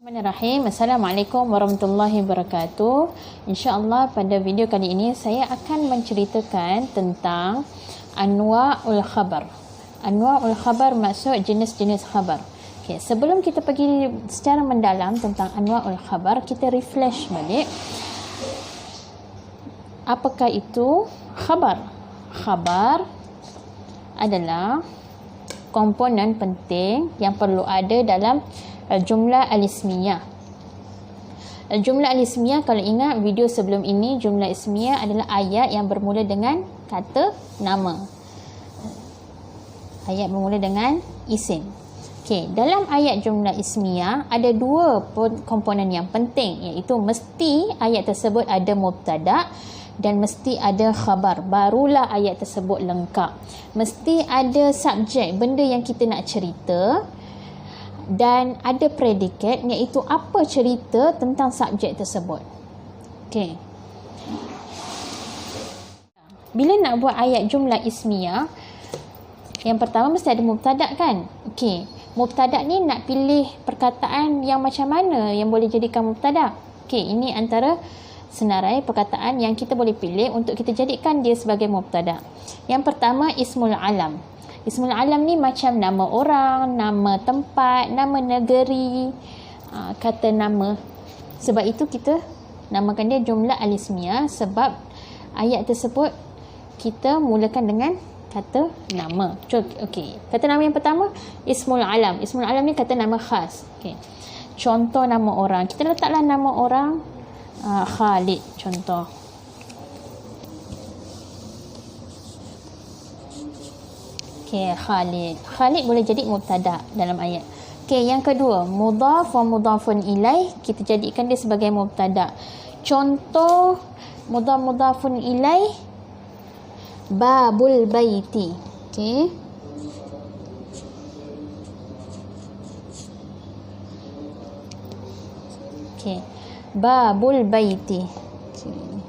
Bismillahirrahmanirrahim. Assalamualaikum warahmatullahi wabarakatuh. InsyaAllah pada video kali ini saya akan menceritakan tentang anwa'ul khabar. Anwa'ul khabar maksud jenis-jenis khabar. Okay, sebelum kita pergi secara mendalam tentang anwa'ul khabar, kita refresh balik. Apakah itu khabar? Khabar adalah komponen penting yang perlu ada dalam jumlah al-ismiyah. Jumlah al-ismiyah, kalau ingat video sebelum ini, jumlah ismiyah adalah ayat yang bermula dengan kata nama. Ayat bermula dengan isim. Okey, dalam ayat jumlah ismiyah ada dua komponen yang penting, iaitu mesti ayat tersebut ada mubtada dan mesti ada khabar. Barulah ayat tersebut lengkap. Mesti ada subjek, benda yang kita nak cerita, dan ada predikat, iaitu apa cerita tentang subjek tersebut. Okey. Bila nak buat ayat jumlah ismiyah, yang pertama mesti ada mubtada kan? Okey. Mubtada ni nak pilih perkataan yang macam mana yang boleh jadikan mubtada. Okey, ini antara senarai perkataan yang kita boleh pilih untuk kita jadikan dia sebagai mubtada. Yang pertama, ismul alam. Ismul alam ni macam nama orang, nama tempat, nama negeri, kata nama. Sebab itu kita namakan dia jumlah al-ismiyah, sebab ayat tersebut kita mulakan dengan kata nama. Okey. Kata nama yang pertama, ismul alam. Ismul alam ni kata nama khas. Okey. Contoh nama orang. Kita letaklah nama orang Khalid contoh. Okey, Khalid. Khalid boleh jadi mubtada dalam ayat. Okey, yang kedua, mudhaf wa mudhafun ilaih, kita jadikan dia sebagai mubtada. Contoh mudhafun ilaih, babul baiti. Okey. Okey. Babul baiti. Okay.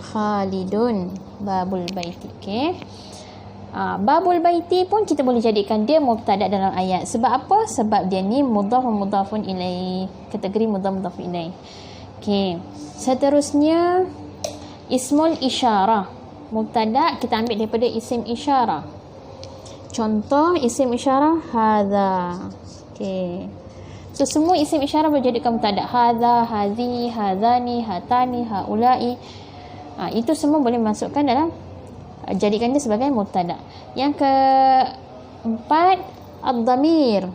Khalidun babul baiti. Okey. Babul baiti pun kita boleh jadikan dia mubtada dalam ayat. Sebab apa? Sebab dia ni mudhaf wa mudhafun ilaih, kategori mudhaf ilaih. Okey. Seterusnya, ismul isyarah. Mubtada kita ambil daripada isim isyarah. Contoh isim isyarah hadza. Okey. So semua isim isyarah boleh jadikan mubtada. Hadza, hadhi, hadzani, hatani, haulai. Itu semua boleh masukkan dalam, jadikan dia sebagai mubtada. Yang keempat, ad-dhamir.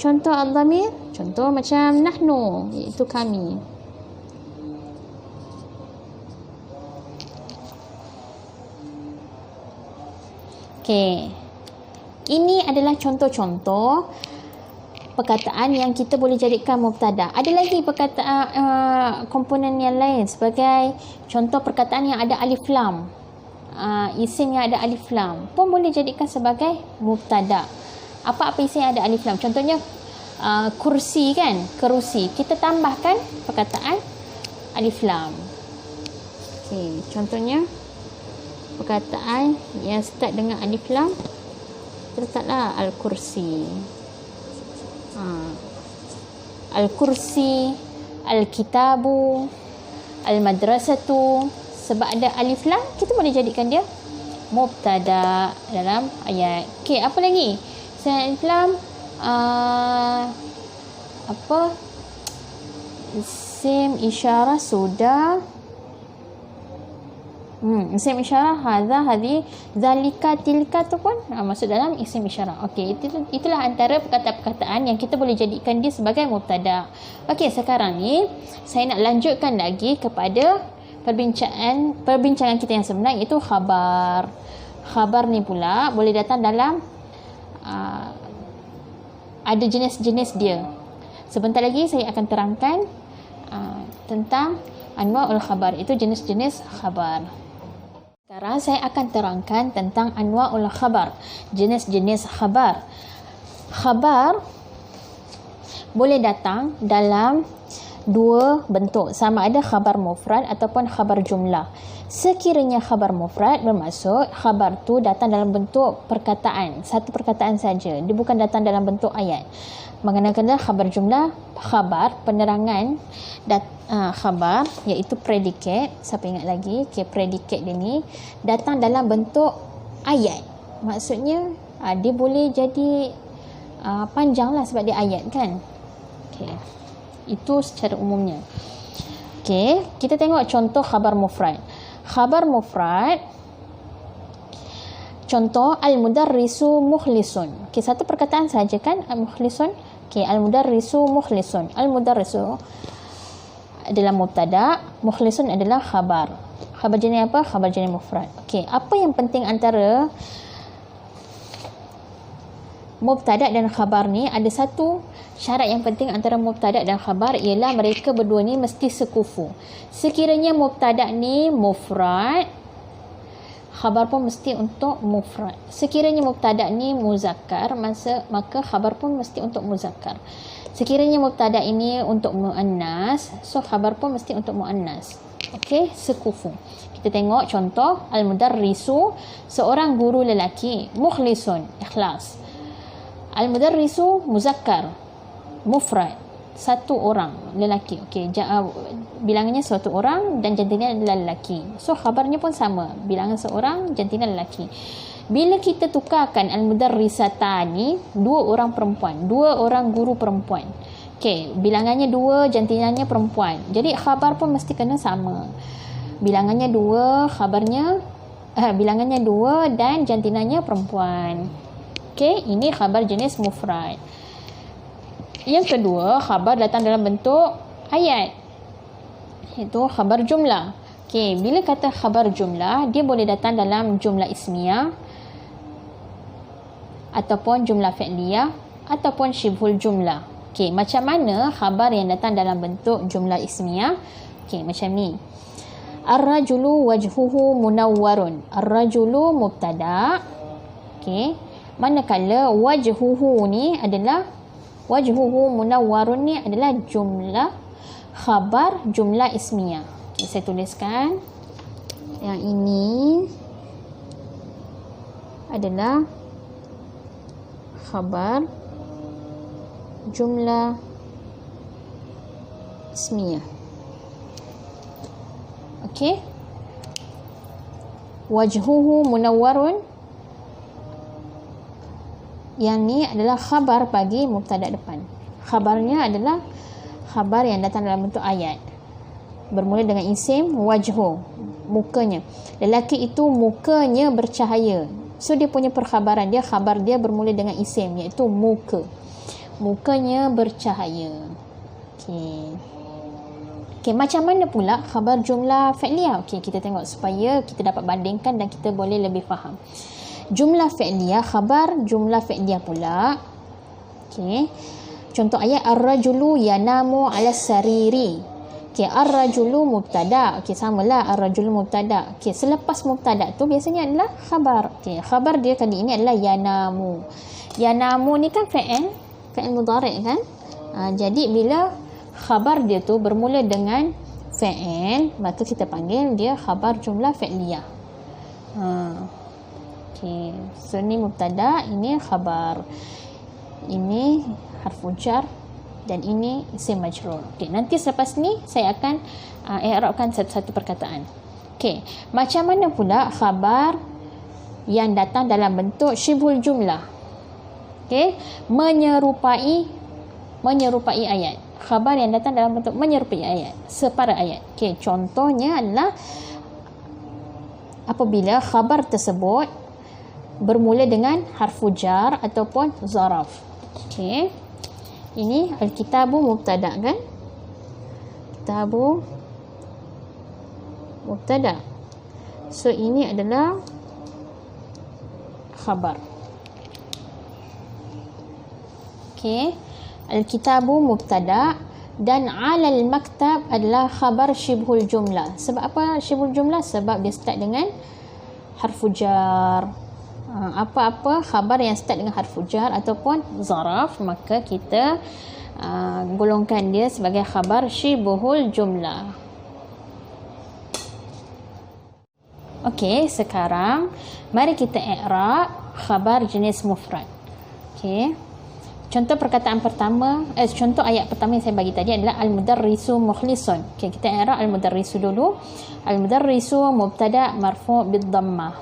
Contoh ad-dhamir, contoh macam nahnu, iaitu kami. Okey. Ini adalah contoh-contoh perkataan yang kita boleh jadikan mubtada. Ada lagi perkataan komponen yang lain, sebagai contoh perkataan yang ada alif lam. Isim yang ada alif lam pun boleh jadikan sebagai mubtada. Apa-apa isim yang ada alif lam, contohnya kursi kan, kerusi, kita tambahkan perkataan alif lam. Okey, contohnya perkataan yang start dengan alif lam, letaklah al-kursi. Al-kursi, al-kitabu, al-madrasatu. Sebab ada alif lam, kita boleh jadikan dia mubtada dalam ayat. Okey, apa lagi? Selain alif lam, isim isyarah sudah. Isim isyarah hadza, hadhi, zalika, tilka tu pun masuk dalam isim isyarah. Okey, itulah antara perkataan-perkataan yang kita boleh jadikan dia sebagai mubtada. Okey, sekarang ni saya nak lanjutkan lagi kepada perbincangan kita yang sebenar, iaitu khabar. Khabar ni pula boleh datang dalam ada jenis-jenis dia. Sebentar lagi saya akan terangkan tentang anwa'ul khabar, itu jenis-jenis khabar. Sekarang saya akan terangkan tentang anwa'ul khabar, jenis-jenis khabar. Khabar boleh datang dalam dua bentuk, sama ada khabar mufrad ataupun khabar jumlah. Sekiranya khabar mufrad bermaksud khabar tu datang dalam bentuk perkataan, satu perkataan saja, dia bukan datang dalam bentuk ayat. Menggunakan khabar jumlah, khabar, penerangan khabar iaitu predikat. Siapa ingat lagi? Okay, predikat dia ni datang dalam bentuk ayat. Maksudnya dia boleh jadi panjang lah sebab dia ayat kan. Okay. Itu secara umumnya. Okay, kita tengok contoh khabar mufrad. Khabar mufrad, contoh al-mudarrisu mukhlisun. Okay, satu perkataan saja kan, mukhlisun. Okay, al-mudarrisu mukhlisun. Al-mudarrisu adalah mubtada, mukhlisun adalah khabar. Khabar jenis apa? Khabar jenis mufrad. Okay, apa yang penting antara mubtada dan khabar ni? Ada satu syarat yang penting antara mubtada dan khabar, ialah mereka berdua ni mesti sekufu. Sekiranya mubtada ni mufrad, khabar pun mesti untuk mufrad. Sekiranya mubtada ni muzakkar, maka khabar pun mesti untuk muzakkar. Sekiranya mubtada ini untuk muannas, so khabar pun mesti untuk muannas. Okey, sekufu. Kita tengok contoh al-mudarrisu, seorang guru lelaki, mukhlisun, ikhlas. Al-mudarrisu muzakkar, mufrad, satu orang lelaki. Okey, bilangannya satu orang dan jantinnya adalah lelaki. So khabarnya pun sama, bilangan seorang, jantina lelaki. Bila kita tukarkan al-mudarrisatani, dua orang perempuan, dua orang guru perempuan. Okey, bilangannya dua, jantinanya perempuan. Jadi khabar pun mesti kena sama. Bilangannya dua, bilangannya dua dan jantinanya perempuan. Okey, ini khabar jenis mufrad. Yang kedua, khabar datang dalam bentuk ayat, iaitu khabar jumlah. Okey, bila kata khabar jumlah, dia boleh datang dalam jumlah ismiyah ataupun jumlah fi'liyah ataupun syibhul jumlah. Okey, macam mana khabar yang datang dalam bentuk jumlah ismiyah? Okey, macam ni. Ar-rajulu wajhuhu munawwarun. Ar-rajulu mubtada'. Okey, manakala wajhuhu ni adalah wajhuhu munawwarun ni adalah jumlah khabar jumlah ismiyah. Okay, saya tuliskan yang ini adalah khabar jumlah ismiyah. Okey, wajhuhu munawwarun, yang ni adalah khabar bagi mubtada depan. Khabarnya adalah khabar yang datang dalam bentuk ayat, bermula dengan isim wajhu, mukanya. Lelaki itu mukanya bercahaya. So dia punya perkhabaran dia, khabar dia bermula dengan isim, iaitu muka. Mukanya bercahaya. Okey, macam mana pula khabar jumlah fi'liyah? Okey, kita tengok supaya kita dapat bandingkan dan kita boleh lebih faham. Jumlah fi'liyah, khabar jumlah fi'liyah pula. Okey, contoh ayat ar-rajulu yanamu 'ala sariri. Okey, ar-rajulu mubtada'. Okey, samalah ar-rajulu mubtada'. Okey, selepas mubtada' tu biasanya adalah khabar. Okey, khabar dia kali ini adalah yanamu. Yanamu ni kan fi'il mudhari' kan? Jadi bila khabar dia tu bermula dengan fi'il, maka kita panggil dia khabar jumlah fi'liyah. Okey, so ni mubtada', ini khabar. Ini harfu jar dan ini isim majrur. Okey, nanti selepas ni saya akan i'rabkan satu-satu perkataan. Okey, macam mana pula khabar yang datang dalam bentuk syibhul jumlah? Okey, menyerupai ayat. Khabar yang datang dalam bentuk menyerupai ayat, separa ayat. Okey, contohnya adalah apabila khabar tersebut bermula dengan harfu jar ataupun zaraf. Okey, ini al-kitabu mubtada' kan? Kitabu mubtada'. So ini adalah khabar. Okey, al-kitabu mubtada' dan 'alal maktab adalah khabar syibhul jumlah. Sebab apa syibhul jumlah? Sebab dia start dengan harfu jar. Apa-apa khabar yang start dengan harfu jar ataupun zaraf, maka kita golongkan dia sebagai khabar syibhul jumlah. Okey, sekarang mari kita i'rab khabar jenis mufrad. Okey, contoh perkataan pertama, contoh ayat pertama yang saya bagi tadi adalah al-mudarrisu mukhlisun. Okey, kita i'rab al-mudarrisu dulu. Al-mudarrisu mubtada' marfu' bid-dhammah.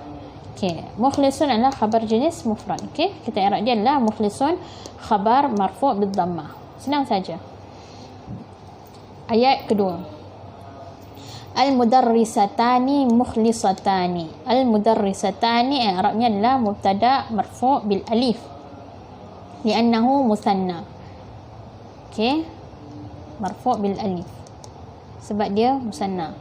Okey, mukhlisun adalah khabar jenis mufrad. Okey, kita i'rab dia adalah mukhlisun khabar marfu' bid-dhammah. Senang saja. Ayat kedua. Al-mudarrisatani mukhlisatani. Al-mudarrisatani i'rabnya adalah mubtada' marfu' bil alif. Li'annahu musanna. Okey. Marfu' bil alif. Sebab dia musanna.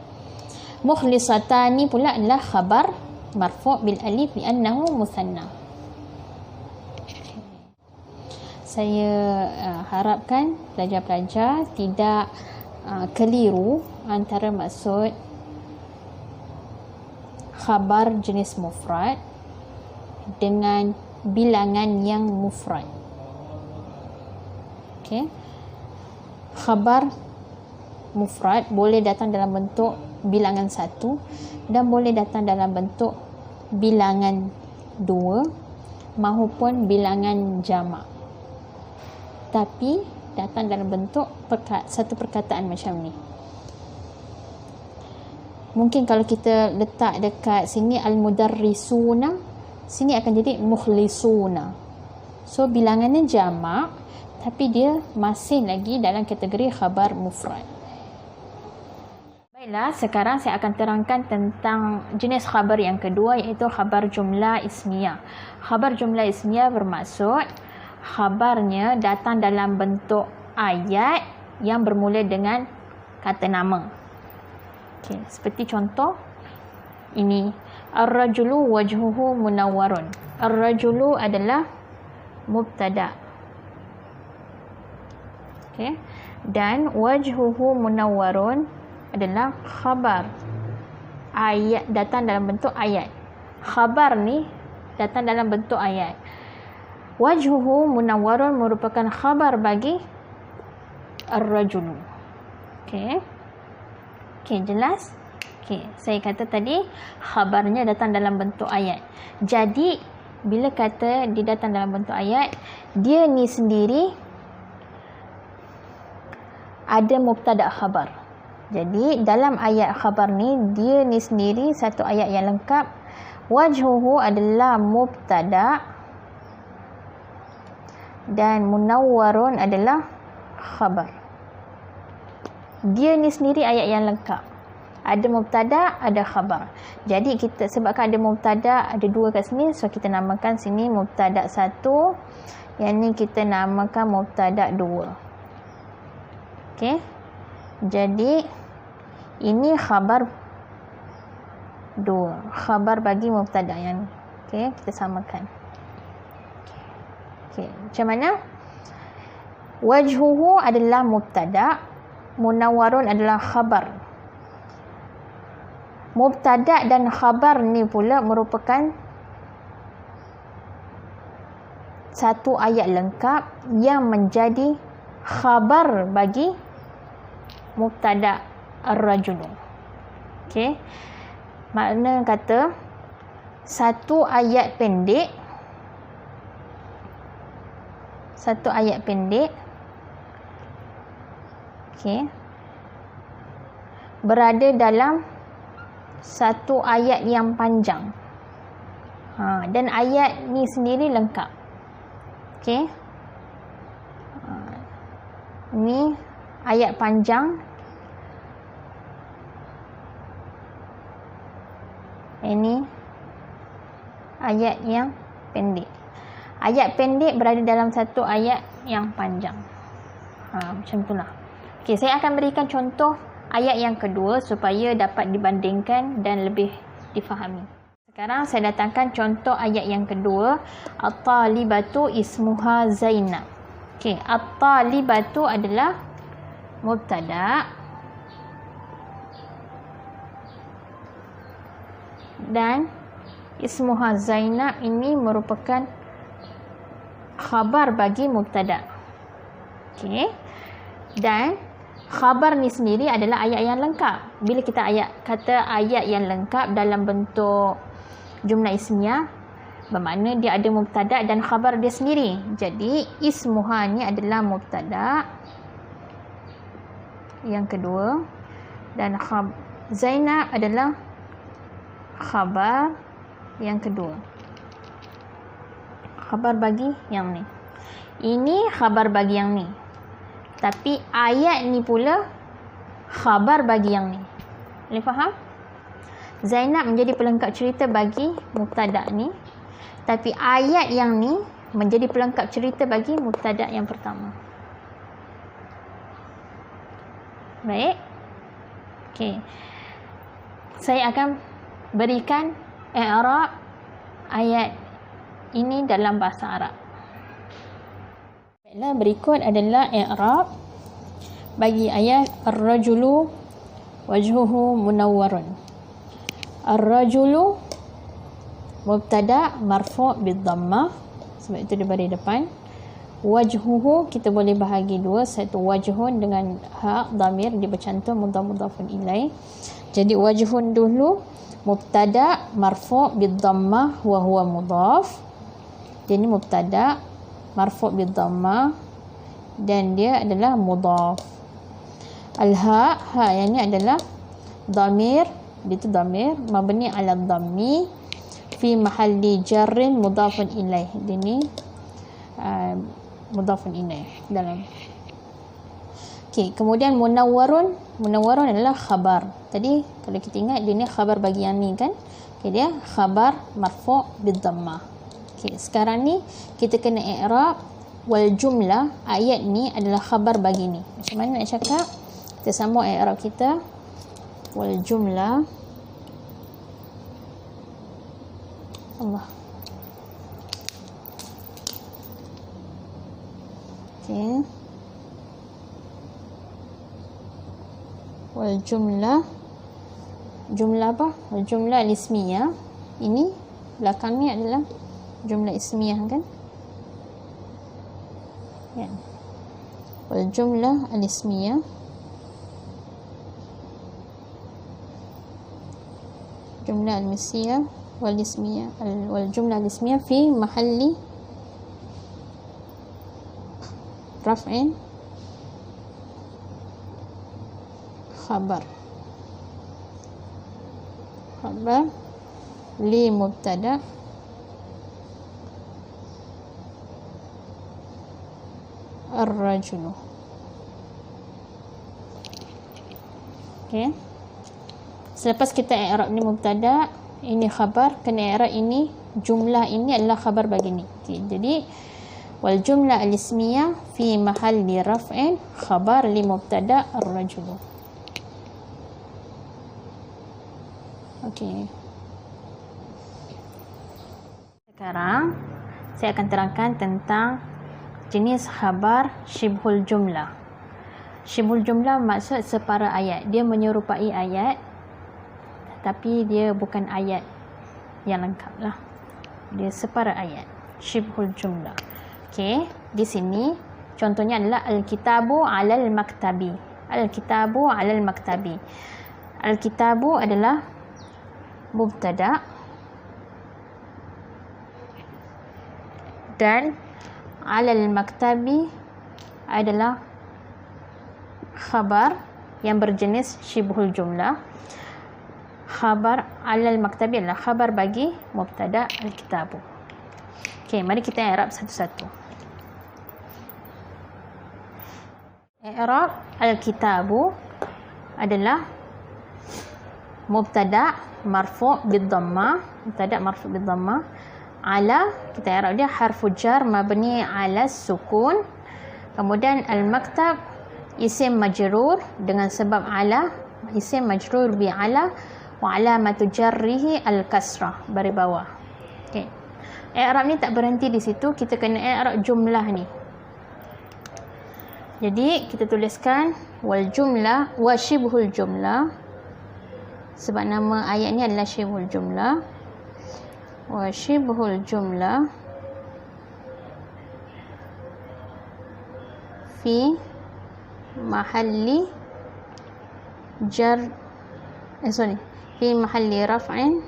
Mukhlisatani pula adalah khabar marfu' bil alif li'annahu musanna. Saya harapkan pelajar-pelajar tidak keliru antara maksud khabar jenis mufrad dengan bilangan yang mufrad. Okey. Khabar mufrad boleh datang dalam bentuk bilangan 1 dan boleh datang dalam bentuk bilangan 2 maupun bilangan jamak. Tapi datang dalam bentuk satu perkataan macam ni. Mungkin kalau kita letak dekat sini al-mudarrisuna, sini akan jadi mukhlisuna. So bilangannya jamak, tapi dia masih lagi dalam kategori khabar mufrad. Baiklah, sekarang saya akan terangkan tentang jenis khabar yang kedua, iaitu khabar jumlah ismiyah. Khabar jumlah ismiyah bermaksud khabarnya datang dalam bentuk ayat yang bermula dengan kata nama. Okey, seperti contoh ini, ar-rajulu wajhuhu munawwarun. Ar-rajulu adalah mubtada'. Okey, dan wajhuhu munawwarun adalah khabar. Ayat datang dalam bentuk ayat. Khabar ni datang dalam bentuk ayat. Wajhuhu munawwarun merupakan khabar bagi ar-rajulu. Okey. Okey, jelas? Okey, saya kata tadi khabarnya datang dalam bentuk ayat. Jadi bila kata dia datang dalam bentuk ayat, dia ni sendiri ada mubtada' khabar. Jadi dalam ayat khabar ni, dia ni sendiri satu ayat yang lengkap. Wajhuhu adalah mubtada' dan munawwarun adalah khabar. Dia ni sendiri ayat yang lengkap. Ada mubtada', ada khabar. Jadi kita sebabkan ada mubtada', ada dua kat sini, so kita namakan sini mubtada' 1, yang ni kita namakan mubtada' 2. Okey. Jadi ini khabar 2, khabar bagi mubtada' yang ni. Okey, kita samakan. Okey, macam mana? Wajhuhu adalah mubtada', munawwarun adalah khabar. Mubtada' dan khabar ni pula merupakan satu ayat lengkap yang menjadi khabar bagi mubtada' ar-rajulu. Okey. Makna kata satu ayat pendek okey, berada dalam satu ayat yang panjang. Dan ayat ni sendiri lengkap. Okey. Ni ayat panjang. Ini ayat yang pendek. Ayat pendek berada dalam satu ayat yang panjang. Macam itulah. Okey, saya akan berikan contoh ayat yang kedua supaya dapat dibandingkan dan lebih difahami. Sekarang saya datangkan contoh ayat yang kedua. At-talibatu ismuha Zainab. Okey, at-talibatu adalah mubtada' dan ismuha Zainab ini merupakan khabar bagi mubtada'. Okey. Dan khabar ni sendiri adalah ayat yang lengkap. Bila kita kata ayat yang lengkap dalam bentuk jumlah ismiyah, bermakna dia ada mubtada dan khabar dia sendiri. Jadi ismuha ni adalah mubtada yang kedua, dan Zainab adalah khabar yang kedua. Khabar bagi yang ni. Ini khabar bagi yang ni. Tapi ayat ni pula khabar bagi yang ni. Boleh faham? Zainab menjadi pelengkap cerita bagi mubtada ni. Tapi ayat yang ni menjadi pelengkap cerita bagi mubtada yang pertama. Baik. Okey. Saya akan berikan i'rab ayat ini dalam bahasa Arab. Baiklah, berikut adalah i'rab bagi ayat ar-rajulu wajhuhu munawwarun. Ar-rajulu mubtada marfu' bid-dhammah, sebab itu dia bagi depan. Wajhuhu kita boleh bahagi dua, satu wajhun dengan ha dhamir dia bercantum mudhafun ilaih. Jadi wajhun dulu mubtada marfu' bid-dhammah wa huwa mudhaf. Dia ni mubtada marfu' bid-dhammah dan dia adalah mudhaf. Al-ha, ha yang ni adalah dhamir, dia tu dhamir mabni ala dhammi fi mahalli jarrin mudhafun ilaih. Dia ni mudhafun ilaih dalam. Okey, kemudian munawwarun adalah khabar. Tadi kalau kita ingat dia ni khabar bagi yang ni kan. Okey, dia khabar marfu' bid-dhammah. Okey, sekarang ni kita kena i'rab wal jumlah. Ayat ni adalah khabar bagi ni. Macam mana nak cakap? Kita sambung i'rab kita. Wal jumlah. Allah. Okey. Wal jumlah. Jumlah apa? Wal jumlah al-ismiyah. Ini belakang ni adalah jumlah ismiyah kan? Ya. Wal jumlah al-ismiyah. Jumlah al-ismiyah wal ismiyah wal jumlah al-ismiyah fi mahalli raf'in khabar li mubtada ar-rajulu. Okey. Selepas kita i'rab ni mubtada, ini khabar, kena i'rab ini jumlah ini adalah khabar bagi ni. Okay, jadi wal jumlah al-ismiyah fi mahalli raf'in khabar li mubtada ar-rajulu. Okey. Sekarang saya akan terangkan tentang jenis khabar syibhul jumlah. Syibhul jumlah maksud separa ayat. Dia menyerupai ayat tapi dia bukan ayat yang lengkap lah. Dia separa ayat. Syibhul jumlah. Okey, di sini contohnya adalah al-kitabu 'alal maktabi. Al-kitabu 'alal maktabi. Al-kitabu adalah mubtada dan 'alal maktabi adalah khabar yang berjenis syibhul jumlah. Khabar 'alal maktabi adalah khabar bagi mubtada al-kitabu. Okey, mari kita i'rab satu-satu. I'rab al-kitabu adalah mubtada marfu' bid-dhammah, mubtada marfu' bid-dhammah. Ala, kita i'rab dia harfu jar mabni 'ala sukun. Kemudian al-maktab isim majrur dengan sebab ala, isim majrur bi ala wa alamatu jarrihi al-kasrah, baris bawah. Okey. I'rab ni tak berhenti di situ, kita kena i'rab jumlah ni. Jadi kita tuliskan wal jumlah wa syibhul jumlah, sebab nama ayat ni adalah syibhul jumlah. Wa syibhul jumlah fi mahalli jar fi mahalli raf'in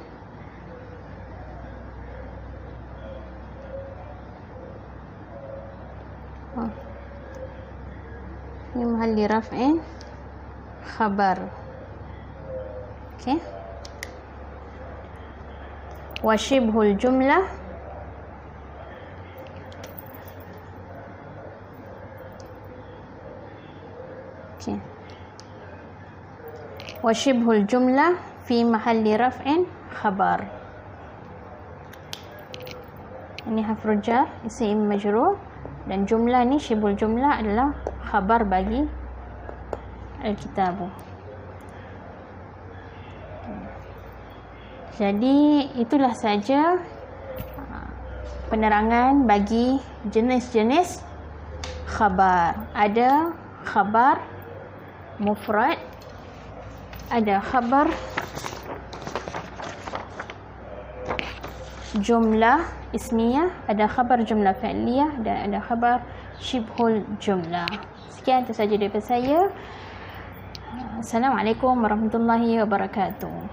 mahalli raf'in khabar. Okey. Wa shibhul jumlah okey. Wa shibhul jumlah fi mahalli raf'in khabar. Ini harful jar, isim majrur, dan jumlah ni shibhul jumlah adalah khabar bagi al-kitabu. Jadi itulah saja penerangan bagi jenis-jenis khabar. Ada khabar mufrad, ada khabar jumlah ismiyah, ada khabar jumlah fi'liyah, dan ada khabar shibhul jumlah. Sekian itu saja daripada saya. Assalamualaikum warahmatullahi wabarakatuh.